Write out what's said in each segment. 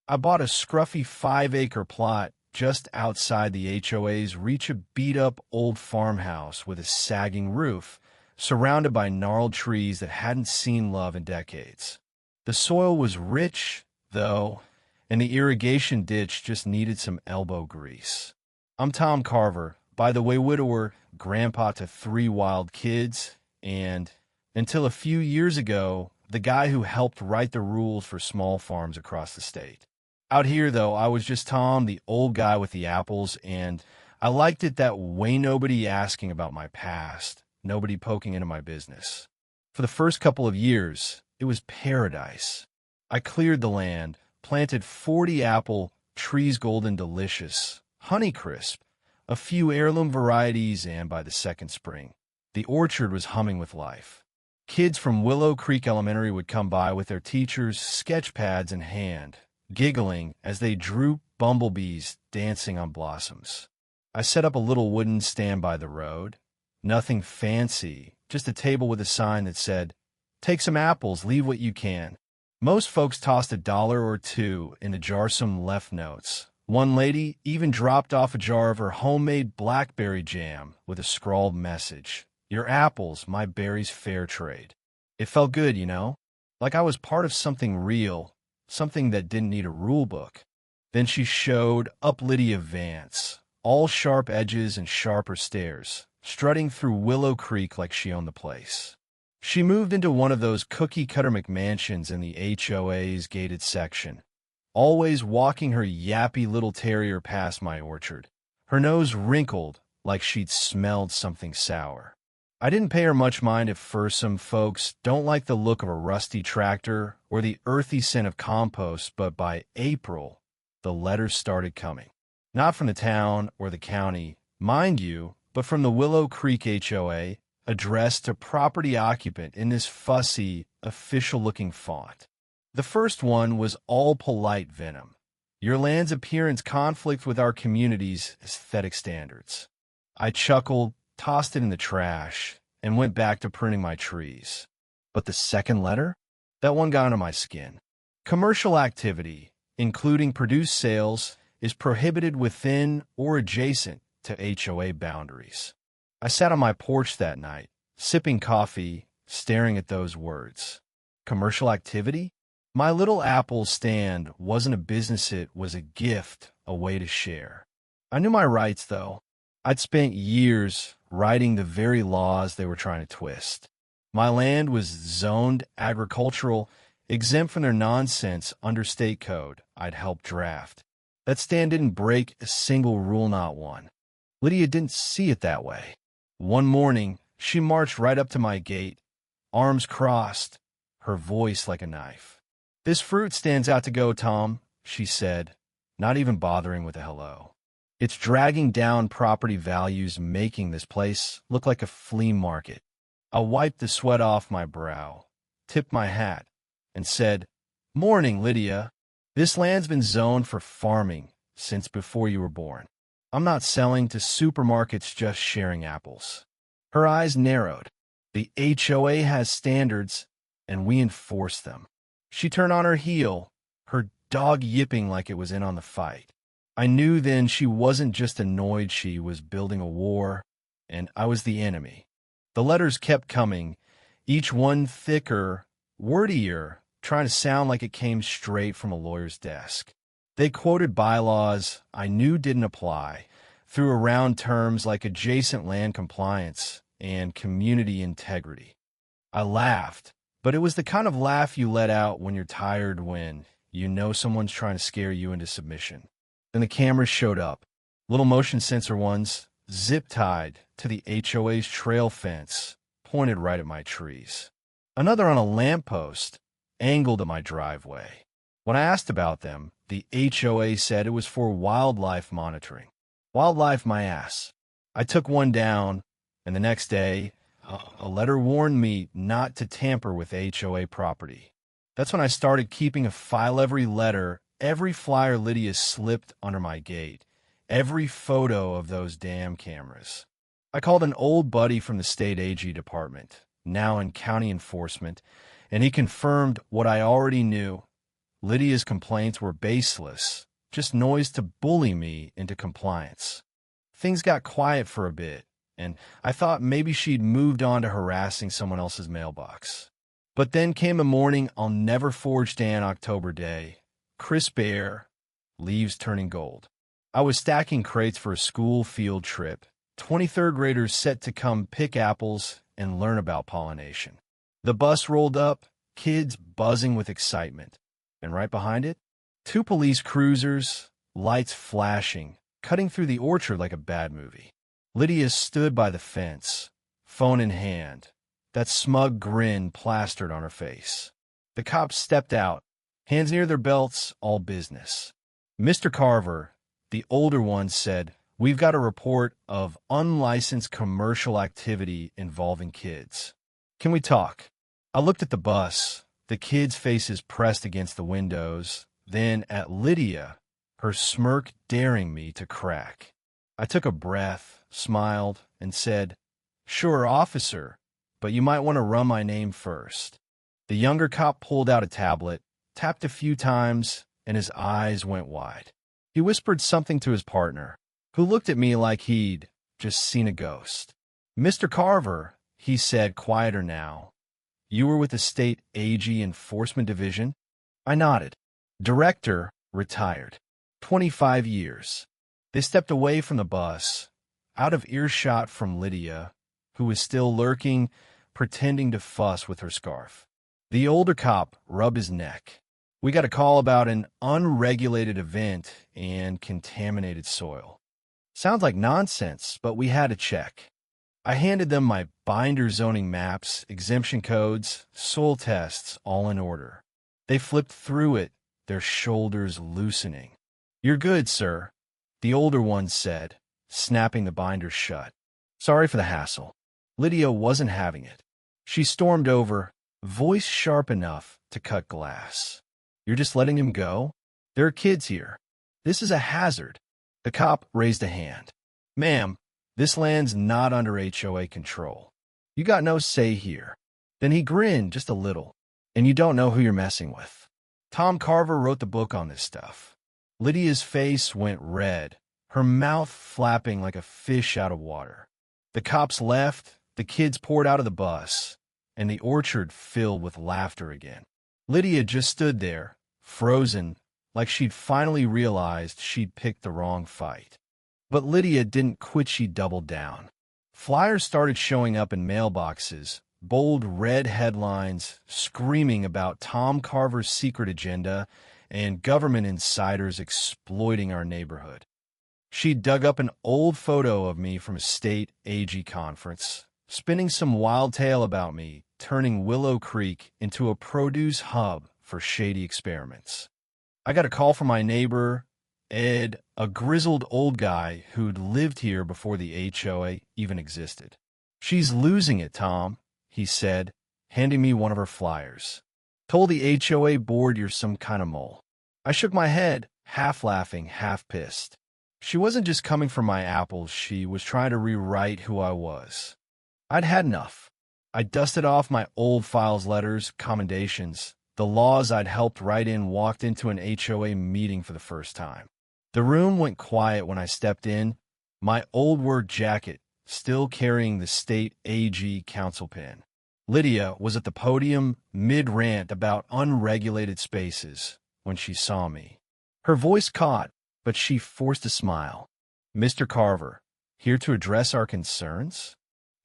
I bought a scruffy 5-acre plot just outside the HOA's reach, a beat-up old farmhouse with a sagging roof, surrounded by gnarled trees that hadn't seen love in decades. The soil was rich, though, and the irrigation ditch just needed some elbow grease. I'm Tom Carver, by the way, widower, grandpa to 3 wild kids, and, until a few years ago, the guy who helped write the rules for small farms across the state. Out here, though, I was just Tom, the old guy with the apples, and I liked it that way, nobody asking about my past, nobody poking into my business. For the first couple of years, it was paradise. I cleared the land, planted 40 apple trees, golden delicious, Honeycrisp, a few heirloom varieties, and by the second spring, the orchard was humming with life. Kids from Willow Creek Elementary would come by with their teachers' sketch pads in hand, giggling as they drew bumblebees dancing on blossoms. I set up a little wooden stand by the road. Nothing fancy, just a table with a sign that said, "Take some apples, leave what you can." Most folks tossed $1 or $2 in a jar, some left notes. One lady even dropped off a jar of her homemade blackberry jam with a scrawled message, "Your apples, my berries, fair trade." It felt good, like I was part of something real, something that didn't need a rule book. Then she showed up, Lydia Vance, all sharp edges and sharper stairs, strutting through Willow Creek like she owned the place. She moved into one of those cookie-cutter McMansions in the HOA's gated section, always walking her yappy little terrier past my orchard, her nose wrinkled like she'd smelled something sour. I didn't pay her much mind at first. Some folks don't like the look of a rusty tractor or the earthy scent of compost, but by April, the letters started coming. Not from the town or the county, mind you, but from the Willow Creek HOA, addressed to property occupant in this fussy, official-looking font. The first one was all polite venom. Your land's appearance conflict with our community's aesthetic standards. I chuckled, tossed it in the trash, and went back to printing my trees. But the second letter? That one got under my skin. Commercial activity, including produced sales, is prohibited within or adjacent to HOA boundaries. I sat on my porch that night, sipping coffee, staring at those words. Commercial activity? My little apple stand wasn't a business, it was a gift, a way to share. I knew my rights, though. I'd spent years writing the very laws they were trying to twist. My land was zoned agricultural, exempt from their nonsense under state code I'd helped draft. That stand didn't break a single rule, not one. Lydia didn't see it that way. One morning, she marched right up to my gate, arms crossed, her voice like a knife. "This fruit stands out to go, Tom," she said, not even bothering with a hello. "It's dragging down property values, making this place look like a flea market." I wiped the sweat off my brow, tipped my hat, and said, "Morning, Lydia. This land's been zoned for farming since before you were born. I'm not selling to supermarkets, just sharing apples." Her eyes narrowed. "The HOA has standards, and we enforce them." She turned on her heel, her dog yipping like it was in on the fight. I knew then she wasn't just annoyed, she was building a war, and I was the enemy. The letters kept coming, each one thicker, wordier, trying to sound like it came straight from a lawyer's desk. They quoted bylaws I knew didn't apply, threw around terms like adjacent land compliance and community integrity. I laughed, but it was the kind of laugh you let out when you're tired, when you know someone's trying to scare you into submission. Then the cameras showed up, little motion sensor ones, zip-tied to the HOA's trail fence, pointed right at my trees. Another on a lamppost, angled at my driveway. When I asked about them, the HOA said it was for wildlife monitoring. Wildlife, my ass. I took one down, and the next day, a letter warned me not to tamper with HOA property. That's when I started keeping a file, every letter, every flyer Lydia slipped under my gate, every photo of those damn cameras. I called an old buddy from the state AG department, now in county enforcement, and he confirmed what I already knew. Lydia's complaints were baseless, just noise to bully me into compliance. Things got quiet for a bit, and I thought maybe she'd moved on to harassing someone else's mailbox. But then came a morning I'll never forget. October day. Crisp air, leaves turning gold. I was stacking crates for a school field trip. 23rd graders set to come pick apples and learn about pollination. The bus rolled up, kids buzzing with excitement. And right behind it, 2 police cruisers, lights flashing, cutting through the orchard like a bad movie. Lydia stood by the fence, phone in hand, that smug grin plastered on her face. The cops stepped out, hands near their belts, all business. Mr. Carver, the older one, said, "We've got a report of unlicensed commercial activity involving kids. Can we talk?" I looked at the bus, the kids' faces pressed against the windows, then at Lydia, her smirk daring me to crack. I took a breath, smiled, and said, "Sure, officer, but you might want to run my name first." The younger cop pulled out a tablet, tapped a few times, and his eyes went wide. He whispered something to his partner, who looked at me like he'd just seen a ghost. "Mr. Carver," he said, quieter now, "you were with the state AG Enforcement Division?" I nodded. "Director, retired. 25 years. They stepped away from the bus, out of earshot from Lydia, who was still lurking, pretending to fuss with her scarf. The older cop rubbed his neck. "We got a call about an unregulated event and contaminated soil. Sounds like nonsense, but we had to check." I handed them my binder zoning maps, exemption codes, soil tests, all in order. They flipped through it, their shoulders loosening. "You're good, sir," the older one said, snapping the binders shut. "Sorry for the hassle." Lydia wasn't having it. She stormed over, voice sharp enough to cut glass. "You're just letting him go? There are kids here. This is a hazard." The cop raised a hand. "Ma'am, this land's not under HOA control. You got no say here." Then he grinned just a little. "And you don't know who you're messing with. Tom Carver wrote the book on this stuff." Lydia's face went red, her mouth flapping like a fish out of water. The cops left, the kids poured out of the bus, and the orchard filled with laughter again. Lydia just stood there, frozen, like she'd finally realized she'd picked the wrong fight. But Lydia didn't quit, she doubled down. Flyers started showing up in mailboxes, bold red headlines screaming about Tom Carver's secret agenda and government insiders exploiting our neighborhood. She dug up an old photo of me from a state AG conference, spinning some wild tale about me, turning Willow Creek into a produce hub for shady experiments. I got a call from my neighbor, Ed, a grizzled old guy who'd lived here before the HOA even existed. "She's losing it, Tom," he said, handing me one of her flyers. "Told the HOA board you're some kind of mole." I shook my head, half laughing, half pissed. She wasn't just coming for my apples, she was trying to rewrite who I was. I'd had enough. I dusted off my old files, letters, commendations, the laws I'd helped write in, walked into an HOA meeting for the first time. The room went quiet when I stepped in, my old work jacket still carrying the state AG council pin. Lydia was at the podium, mid-rant about unregulated spaces, when she saw me. Her voice caught, but she forced a smile. "Mr. Carver, here to address our concerns?"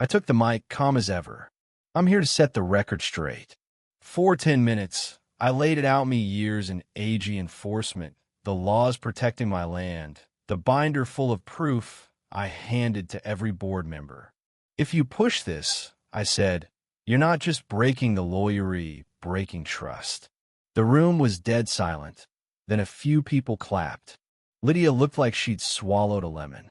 I took the mic, calm as ever. "I'm here to set the record straight. For 10 minutes, I laid it out me years in AG enforcement, the laws protecting my land, the binder full of proof I handed to every board member. If you push this," I said, "you're not just breaking the lawyery, breaking trust." The room was dead silent. Then a few people clapped. Lydia looked like she'd swallowed a lemon.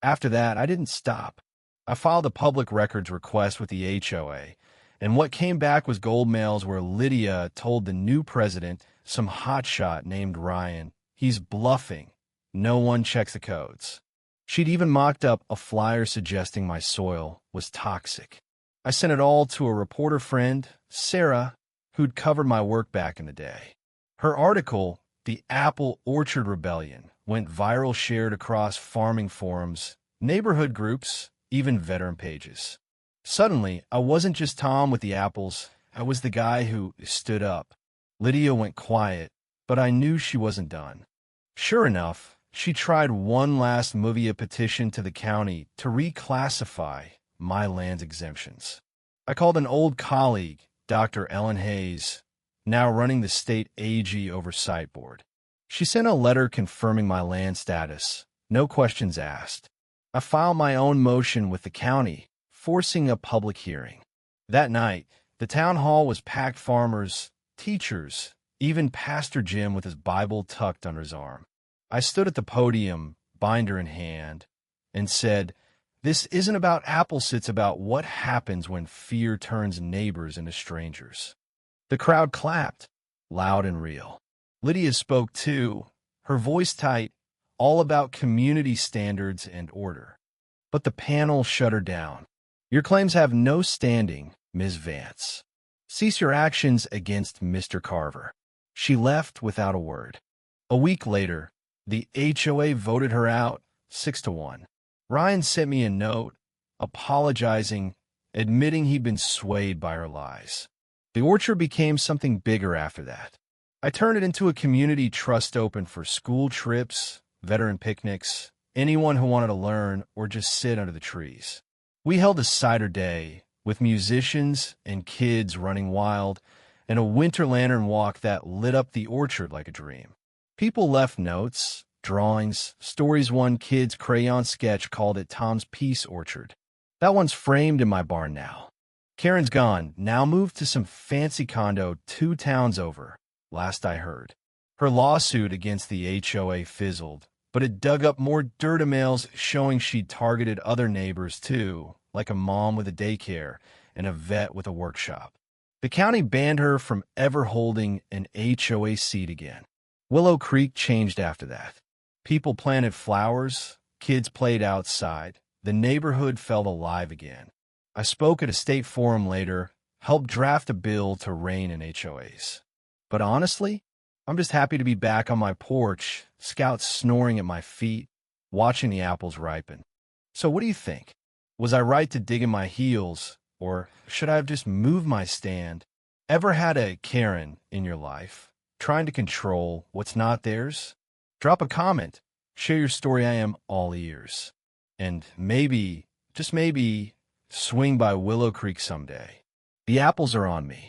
After that, I didn't stop. I filed a public records request with the HOA, and what came back was gold mails where Lydia told the new president, some hotshot named Ryan, he's bluffing. No one checks the codes. She'd even mocked up a flyer suggesting my soil was toxic. I sent it all to a reporter friend, Sarah, who'd covered my work back in the day. Her article, "The Apple Orchard Rebellion," went viral, shared across farming forums, neighborhood groups, even veteran pages. Suddenly, I wasn't just Tom with the apples, I was the guy who stood up. Lydia went quiet, but I knew she wasn't done. Sure enough, she tried one last movie, a petition to the county to reclassify my land's exemptions. I called an old colleague, Dr. Ellen Hayes, now running the state AG oversight board. She sent a letter confirming my land status, no questions asked. I filed my own motion with the county, forcing a public hearing. That night, the town hall was packed, farmers, teachers, even Pastor Jim with his Bible tucked under his arm. I stood at the podium, binder in hand, and said, "This isn't about apples, it's about what happens when fear turns neighbors into strangers." The crowd clapped, loud and real. Lydia spoke too, her voice tight, all about community standards and order. But the panel shut her down. "Your claims have no standing, Ms. Vance. Cease your actions against Mr. Carver." She left without a word. A week later, the HOA voted her out, 6-1. Ryan sent me a note, apologizing, admitting he'd been swayed by her lies. The orchard became something bigger after that. I turned it into a community trust, open for school trips, veteran picnics, anyone who wanted to learn or just sit under the trees. We held a cider day with musicians and kids running wild, and a winter lantern walk that lit up the orchard like a dream. People left notes, drawings, stories. One kid's crayon sketch called it Tom's Peace Orchard. That one's framed in my barn now. Karen's gone, now moved to some fancy condo 2 towns over, last I heard. Her lawsuit against the HOA fizzled, but it dug up more dirt emails showing she'd targeted other neighbors too, like a mom with a daycare and a vet with a workshop. The county banned her from ever holding an HOA seat again. Willow Creek changed after that. People planted flowers, kids played outside, the neighborhood felt alive again. I spoke at a state forum later, helped draft a bill to rein in HOAs. But honestly, I'm just happy to be back on my porch, scouts snoring at my feet, watching the apples ripen. So what do you think? Was I right to dig in my heels, or should I have just moved my stand? Ever had a Karen in your life, trying to control what's not theirs? Drop a comment, share your story, I am all ears. And maybe, just maybe, swing by Willow Creek someday. The apples are on me.